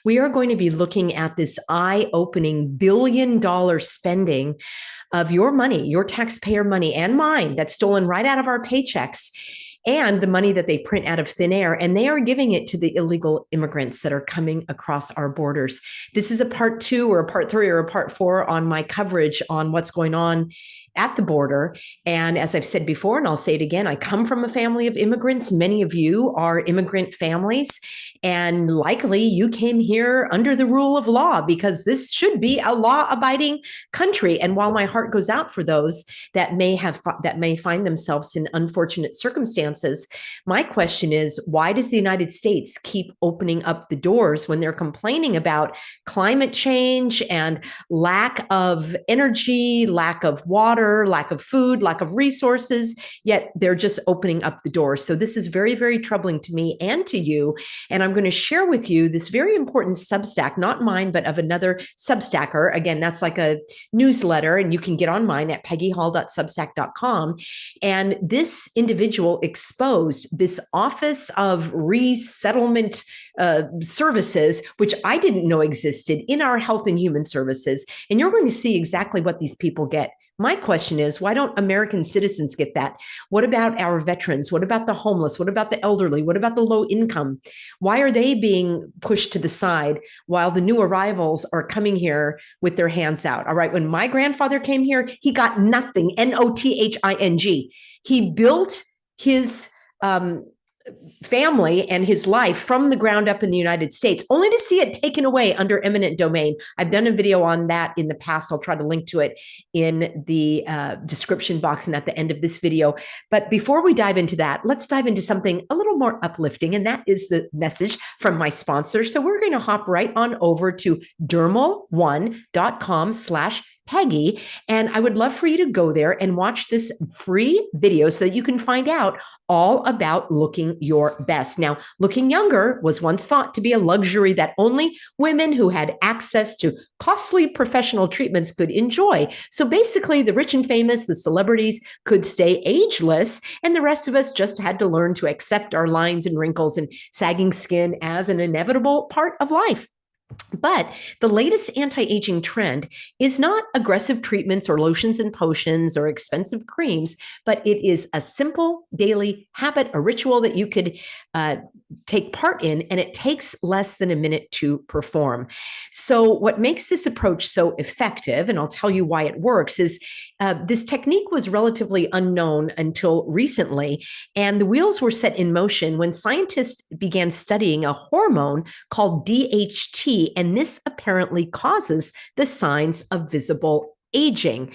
We are going to be looking at this eye-opening billion-dollar spending of your money, your taxpayer money and mine that's stolen right out of our paychecks, and the money that they print out of thin air, and they are giving it to the illegal immigrants that are coming across our borders. This is a part 2 or a part 3 or a part 4 on my coverage on what's going on at the border. And as I've said before, and I'll say it again, I come from a family of immigrants. Many of you are immigrant families, and likely you came here under the rule of law, because this should be a law-abiding country. And while my heart goes out for those that may find themselves in unfortunate circumstances, my question is, why does the United States keep opening up the doors when they're complaining about climate change and lack of energy, lack of water, lack of food, lack of resources, yet they're just opening up the doors? So this is very, very troubling to me and to you. And I'm going to share with you this very important Substack, not mine, but of another Substacker. Again, that's like a newsletter, and you can get on mine at peggyhall.substack.com. And this individual exposed this Office of Resettlement Services, which I didn't know existed, in our Health and Human Services. And you're going to see exactly what these people get. My question is, why don't American citizens get that? What about our veterans? What about the homeless? What about the elderly? What about the low income? Why are they being pushed to the side while the new arrivals are coming here with their hands out? All right, when my grandfather came here, he got nothing, N-O-T-H-I-N-G. He built his family and his life from the ground up in the United States, only to see it taken away under eminent domain. I've done a video on that in the past. I'll try to link to it in the description box and at the end of this video. But before we dive into that, let's dive into something a little more uplifting, and that is the message from my sponsor. So we're going to hop right on over to dermal1.com/Peggy. And I would love for you to go there and watch this free video so that you can find out all about looking your best. Now, looking younger was once thought to be a luxury that only women who had access to costly professional treatments could enjoy. So basically, the rich and famous, the celebrities, could stay ageless, and the rest of us just had to learn to accept our lines and wrinkles and sagging skin as an inevitable part of life. But the latest anti-aging trend is not aggressive treatments or lotions and potions or expensive creams, but it is a simple daily habit, a ritual that you could take part in, and it takes less than a minute to perform. So what makes this approach so effective, and I'll tell you why it works, is this technique was relatively unknown until recently, and the wheels were set in motion when scientists began studying a hormone called DHT, and this apparently causes the signs of visible aging.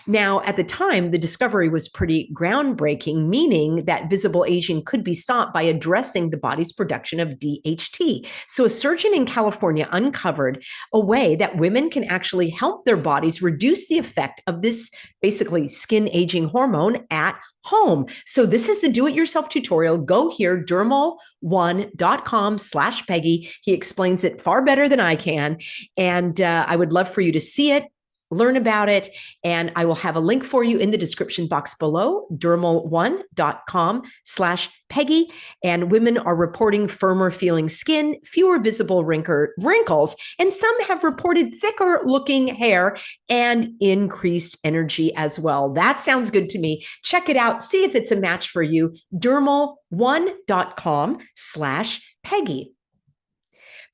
Now, at the time, the discovery was pretty groundbreaking, meaning that visible aging could be stopped by addressing the body's production of DHT. So a surgeon in California uncovered a way that women can actually help their bodies reduce the effect of this basically skin aging hormone at home. So this is the do-it-yourself tutorial. Go here, dermal1.com/Peggy. He explains it far better than I can. And I would love for you to see it, learn about it, and I will have a link for you in the description box below, dermal1.com/Peggy. And women are reporting firmer feeling skin, fewer visible wrinkles, and some have reported thicker looking hair and increased energy as well. That sounds good to me. Check it out. See if it's a match for you. dermal1.com/Peggy.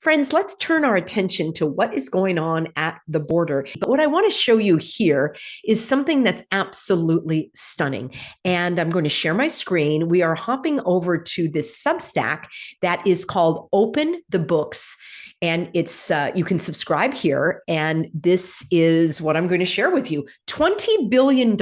Friends, let's turn our attention to what is going on at the border. But what I want to show you here is something that's absolutely stunning. And I'm going to share my screen. We are hopping over to this Substack that is called Open the Books. And it's you can subscribe here. And this is what I'm going to share with you. $20 billion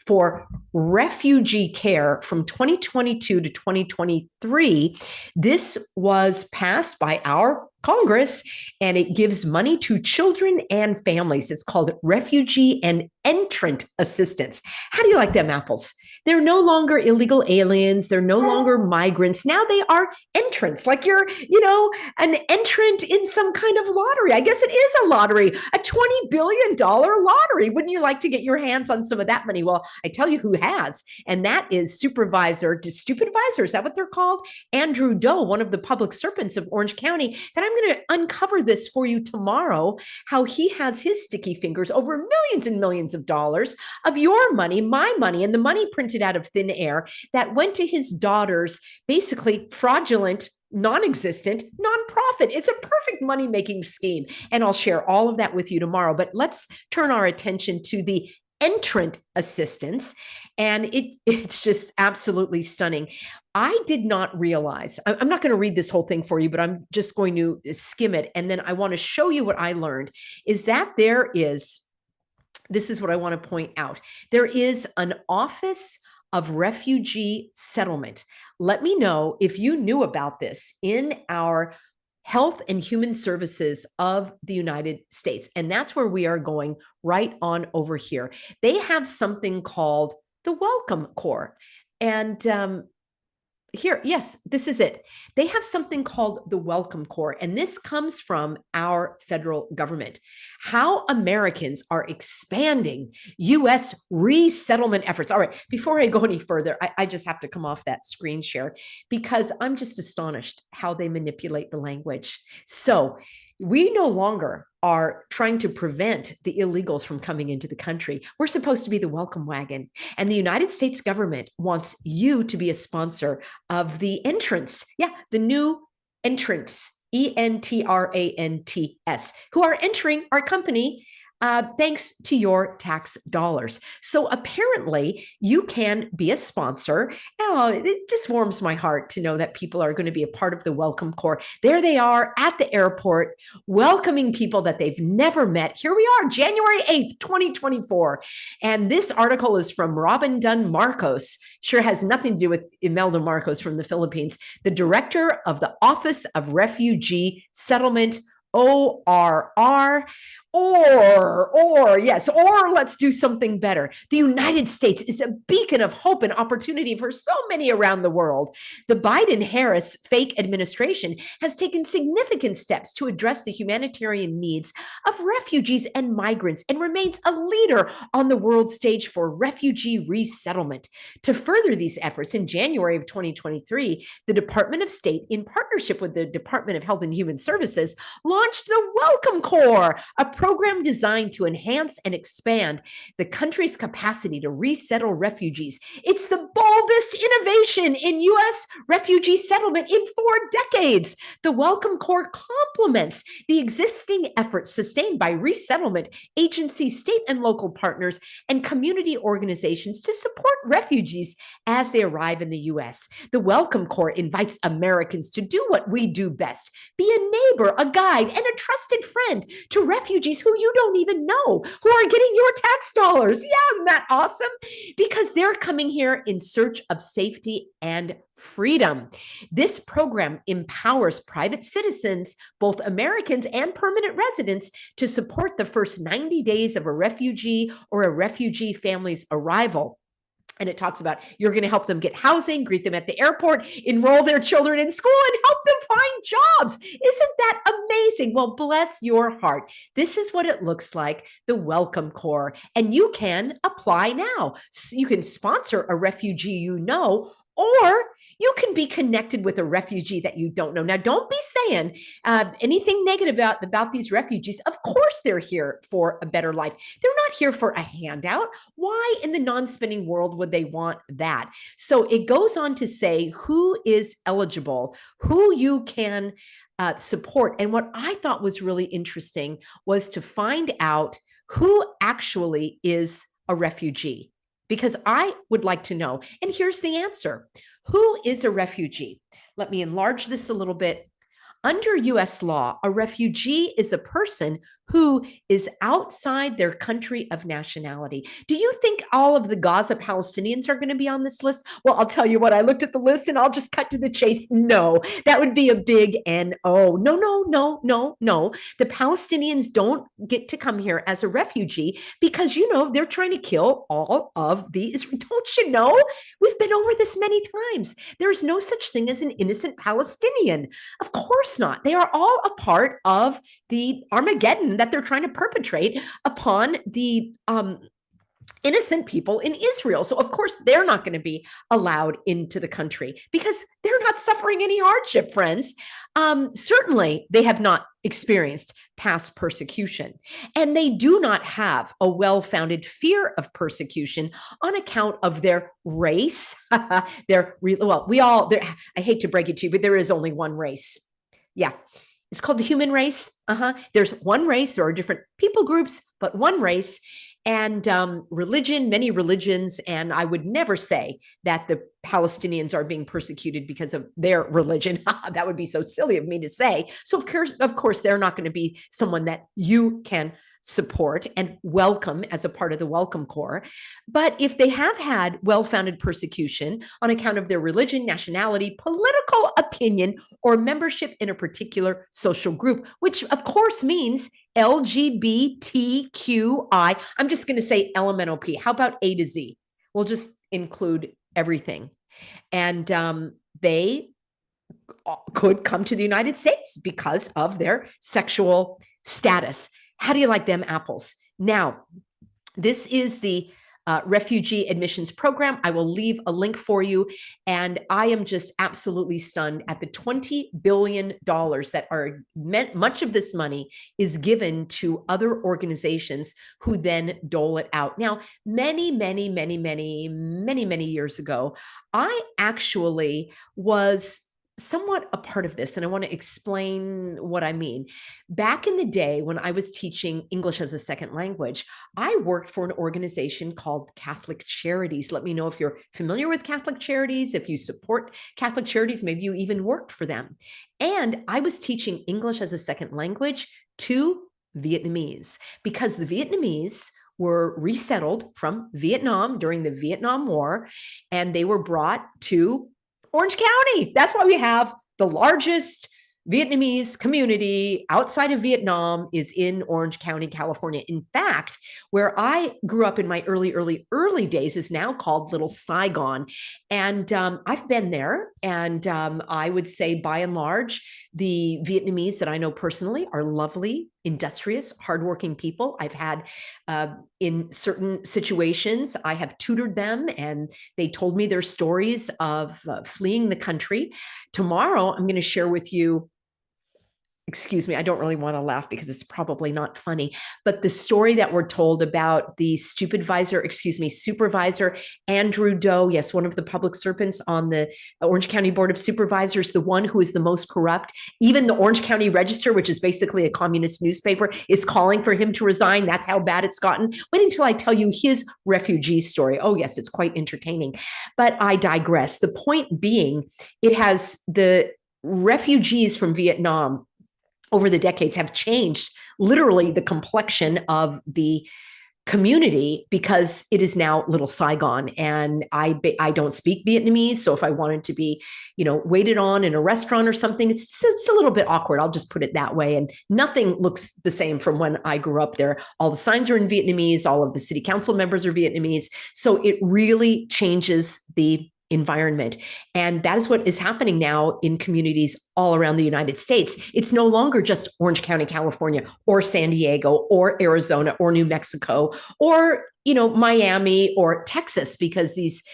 for refugee care from 2022 to 2023. This was passed by our Congress, and it gives money to children and families. It's called Refugee and Entrant Assistance. How do you like them apples? They're no longer illegal aliens. They're no longer migrants. Now they are entrants, like you're, an entrant in some kind of lottery. I guess it is a lottery, a $20 billion lottery. Wouldn't you like to get your hands on some of that money? Well, I tell you who has, and that is Supervisor to Stupid Advisor. Is that what they're called? Andrew Doe, one of the public servants of Orange County. And I'm going to uncover this for you tomorrow, how he has his sticky fingers over millions and millions of dollars of your money, my money, and the money printed out of thin air that went to his daughter's basically fraudulent, non-existent nonprofit. It's a perfect money-making scheme. And I'll share all of that with you tomorrow. But let's turn our attention to the entrant assistance. And it's just absolutely stunning. I did not realize, I'm not going to read this whole thing for you, but I'm just going to skim it. And then I want to show you what I learned is that this is what I want to point out. There is an Office of Refugee Settlement. Let me know if you knew about this in our Health and Human Services of the United States. And that's where we are going right on over here. They have something called the Welcome Corps. And here, yes, this is it. They have something called the Welcome Corps, and this comes from our federal government. How Americans are expanding U.S. resettlement efforts. All right, before I go any further, I just have to come off that screen share because I'm just astonished how they manipulate the language. So we no longer are trying to prevent the illegals from coming into the country. We're supposed to be the welcome wagon. And the United States government wants you to be a sponsor of the entrants. Yeah, the new entrants, entrants, who are entering our company thanks to your tax dollars. So apparently you can be a sponsor. Oh, it just warms my heart to know that people are going to be a part of the Welcome Corps. There they are at the airport, welcoming people that they've never met. Here we are, January 8th, 2024. And this article is from Robin Dunn Marcos. Sure has nothing to do with Imelda Marcos from the Philippines, the director of the Office of Refugee Settlement, ORR. Or let's do something better. The United States is a beacon of hope and opportunity for so many around the world. The Biden-Harris fake administration has taken significant steps to address the humanitarian needs of refugees and migrants and remains a leader on the world stage for refugee resettlement. To further these efforts, in January of 2023, the Department of State, in partnership with the Department of Health and Human Services, launched the Welcome Corps, a program designed to enhance and expand the country's capacity to resettle refugees. It's the boldest innovation in U.S. refugee settlement in 4 decades. The Welcome Corps complements the existing efforts sustained by resettlement agencies, state and local partners, and community organizations to support refugees as they arrive in the U.S. The Welcome Corps invites Americans to do what we do best: be a neighbor, a guide, and a trusted friend to refugees who you don't even know, who are getting your tax dollars. Yeah, isn't that awesome? Because they're coming here in search of safety and freedom. This program empowers private citizens, both Americans and permanent residents, to support the first 90 days of a refugee or a refugee family's arrival. And it talks about you're going to help them get housing, greet them at the airport, enroll their children in school, and help them find jobs. Isn't that amazing? Well, bless your heart. This is what it looks like, the Welcome Corps. And you can apply now. So you can sponsor a refugee you know, or you can be connected with a refugee that you don't know. Now, don't be saying anything negative about these refugees. Of course, they're here for a better life. They're not here for a handout. Why in the non-spending world would they want that? So it goes on to say who is eligible, who you can support. And what I thought was really interesting was to find out who actually is a refugee, because I would like to know. And here's the answer. Who is a refugee? Let me enlarge this a little bit. Under U.S. law, a refugee is a person who is outside their country of nationality. Do you think all of the Gaza Palestinians are going to be on this list? Well, I'll tell you what, I looked at the list and I'll just cut to the chase. No, that would be a big no. No, no, no, no, no. The Palestinians don't get to come here as a refugee because, you know, they're trying to kill all of the Israelis. Don't you know? We've been over this many times. There is no such thing as an innocent Palestinian. Of course not. They are all a part of the Armageddon that they're trying to perpetrate upon the innocent people in Israel. So, of course, they're not going to be allowed into the country because they're not suffering any hardship, friends. Certainly, they have not experienced past persecution, and they do not have a well-founded fear of persecution on account of their race. I hate to break it to you, but there is only one race. Yeah. It's called the human race. There's one race. There are different people groups, but one race. And religion, many religions. And I would never say that the Palestinians are being persecuted because of their religion. That would be so silly of me to say. So of course, they're not going to be someone that you can support and welcome as a part of the Welcome Corps. But if they have had well-founded persecution on account of their religion, nationality, political opinion, or membership in a particular social group, which of course means LGBTQI, I'm just going to say elemental P. How about A to Z? We'll just include everything. And they could come to the United States because of their sexual status. How do you like them apples? Now, this is the refugee admissions program. I will leave a link for you. And I am just absolutely stunned at the $20 billion that are meant. Much of this money is given to other organizations who then dole it out. Now, many years ago, I actually was somewhat a part of this, and I want to explain what I mean. Back in the day when I was teaching English as a second language, I worked for an organization called Catholic Charities. Let me know if you're familiar with Catholic Charities, if you support Catholic Charities, maybe you even worked for them. And I was teaching English as a second language to Vietnamese because the Vietnamese were resettled from Vietnam during the Vietnam War, and they were brought to Orange County. That's why we have the largest Vietnamese community outside of Vietnam is in Orange County, California. In fact, where I grew up in my early days is now called Little Saigon. And I've been there. And I would say by and large, the Vietnamese that I know personally are lovely, industrious, hardworking people. I've had in certain situations, I have tutored them and they told me their stories of fleeing the country. Tomorrow, I'm going to share with you, excuse me, I don't really want to laugh because it's probably not funny, but the story that we're told about the supervisor, Andrew Doe, yes, one of the public servants on the Orange County Board of Supervisors, the one who is the most corrupt. Even the Orange County Register, which is basically a communist newspaper, is calling for him to resign. That's how bad it's gotten. Wait until I tell you his refugee story. Oh, yes, it's quite entertaining, but I digress. The point being, it has the refugees from Vietnam over the decades have changed literally the complexion of the community because it is now Little Saigon. And I don't speak Vietnamese. So if I wanted to be, waited on in a restaurant or something, it's a little bit awkward. I'll just put it that way. And nothing looks the same from when I grew up there. All the signs are in Vietnamese. All of the city council members are Vietnamese. So it really changes the environment. And that is what is happening now in communities all around the United States. It's no longer just Orange County, California, or San Diego, or Arizona, or New Mexico, or, Miami or Texas, because these,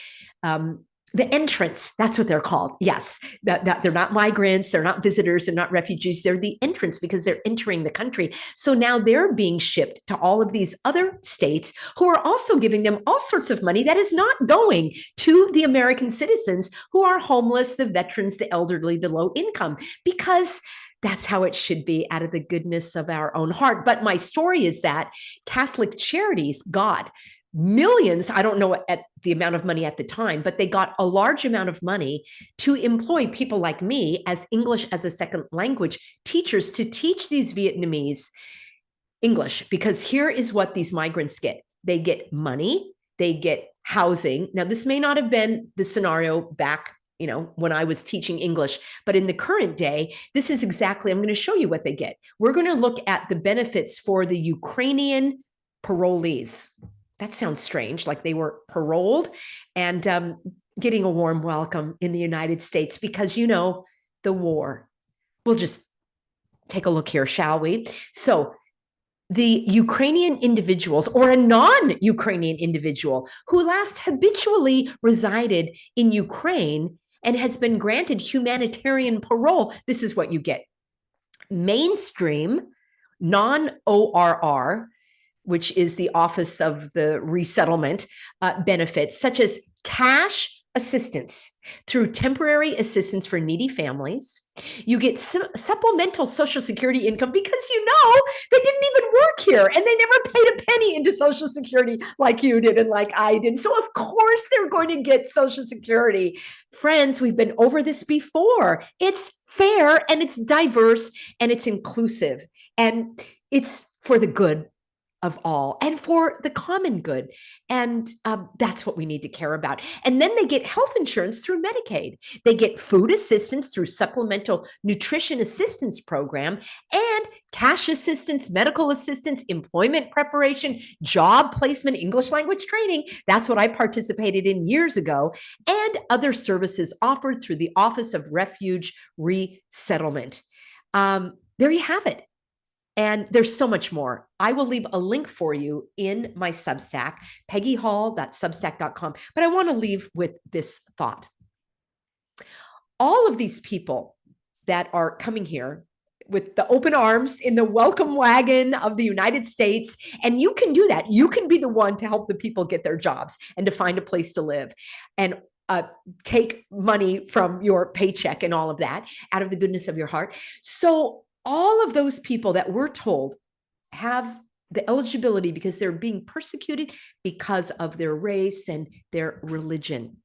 the entrants, that's what they're called. Yes, that they're not migrants, they're not visitors, they're not refugees, they're the entrants because they're entering the country. So now they're being shipped to all of these other states who are also giving them all sorts of money that is not going to the American citizens who are homeless, the veterans, the elderly, the low income, because that's how it should be out of the goodness of our own heart. But my story is that Catholic Charities got millions, I don't know at the amount of money at the time, but they got a large amount of money to employ people like me as English as a second language teachers to teach these Vietnamese English, because here is what these migrants get. They get money, they get housing. Now, this may not have been the scenario back, when I was teaching English, but in the current day, this is exactly, I'm going to show you what they get. We're going to look at the benefits for the Ukrainian parolees. That sounds strange, like they were paroled and getting a warm welcome in the United States because, the war. We'll just take a look here, shall we? So the Ukrainian individuals or a non-Ukrainian individual who last habitually resided in Ukraine and has been granted humanitarian parole, this is what you get. Mainstream, non-ORR, which is the Office of the Resettlement, benefits such as cash assistance through temporary assistance for needy families. You get supplemental Social Security income because they didn't even work here and they never paid a penny into Social Security like you did and like I did. So of course they're going to get Social Security. Friends, we've been over this before. It's fair and it's diverse and it's inclusive and it's for the good of all and for the common good. And that's what we need to care about. And then they get health insurance through Medicaid. They get food assistance through Supplemental Nutrition Assistance Program and cash assistance, medical assistance, employment preparation, job placement, English language training. That's what I participated in years ago, and other services offered through the Office of Refuge Resettlement. There you have it. And there's so much more. I will leave a link for you in my Substack, peggyhall.substack.com. But I want to leave with this thought. All of these people that are coming here with the open arms in the welcome wagon of the United States, and you can do that. You can be the one to help the people get their jobs and to find a place to live and take money from your paycheck and all of that out of the goodness of your heart. So all of those people that we're told have the eligibility because they're being persecuted because of their race and their religion.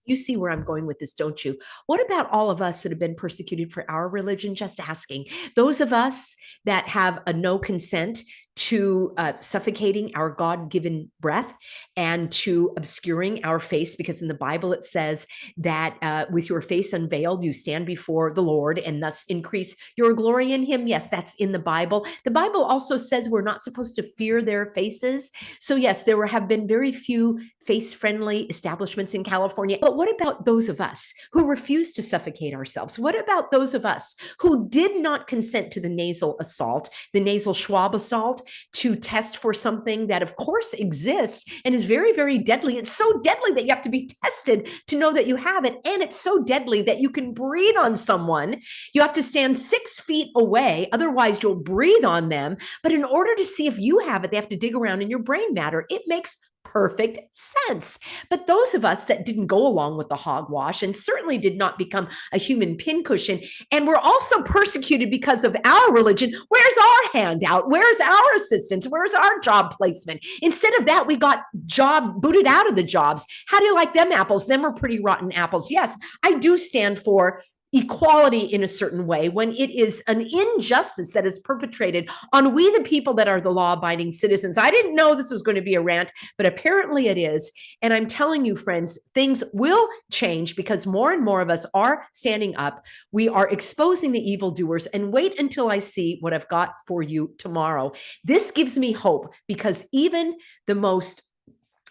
You see where I'm going with this, don't you? What about all of us that have been persecuted for our religion? Just asking. Those of us that have a no consent to suffocating our God-given breath and to obscuring our face, because in the Bible it says that with your face unveiled, you stand before the Lord and thus increase your glory in him. Yes, that's in the Bible. The Bible also says we're not supposed to fear their faces. So yes, there have been very few face-friendly establishments in California. But what about those of us who refuse to suffocate ourselves? What about those of us who did not consent to the nasal assault, the nasal swab assault, to test for something that of course exists and is very, very deadly? It's so deadly that you have to be tested to know that you have it. And it's so deadly that you can breathe on someone. You have to stand 6 feet away. Otherwise you'll breathe on them. But in order to see if you have it, they have to dig around in your brain matter. It makes perfect sense. But those of us that didn't go along with the hogwash and certainly did not become a human pincushion, and we're also persecuted because of our religion, where's our handout? Where's our assistance? Where's our job placement? Instead of that, we got booted out of the jobs. How do you like them apples? Them are pretty rotten apples. Yes, I do stand for equality in a certain way when it is an injustice that is perpetrated on we the people that are the law-abiding citizens. I didn't know this was going to be a rant, but apparently it is. And I'm telling you, friends, things will change because more and more of us are standing up. We are exposing the evildoers, and wait until I see what I've got for you tomorrow. This gives me hope because even the most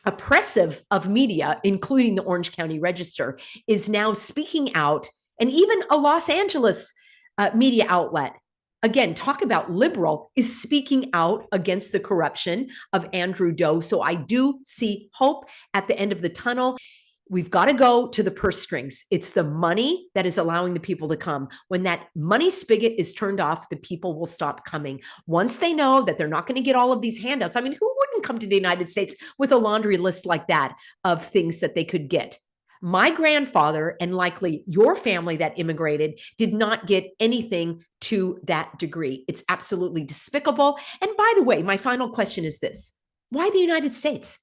oppressive of media, including the Orange County Register, is now speaking out. And even a Los Angeles media outlet, again, talk about liberal, is speaking out against the corruption of Andrew Doe. So I do see hope at the end of the tunnel. We've got to go to the purse strings. It's the money that is allowing the people to come. When that money spigot is turned off, the people will stop coming. Once they know that they're not going to get all of these handouts. I mean, who wouldn't come to the United States with a laundry list like that of things that they could get? My grandfather, and likely your family that immigrated, did not get anything to that degree. It's absolutely despicable. And by the way, my final question is this: why the United States?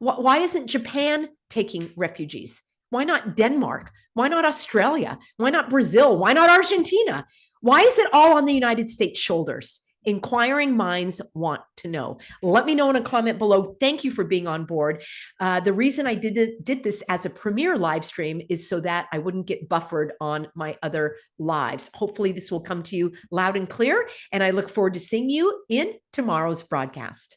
Why isn't Japan taking refugees? Why not Denmark? Why not Australia? Why not Brazil? Why not Argentina? Why is it all on the United States' shoulders? Inquiring minds want to know. Let me know in a comment below. Thank you for being on board. The reason I did this as a premiere live stream is so that I wouldn't get buffered on my other lives. Hopefully this will come to you loud and clear, and I look forward to seeing you in tomorrow's broadcast.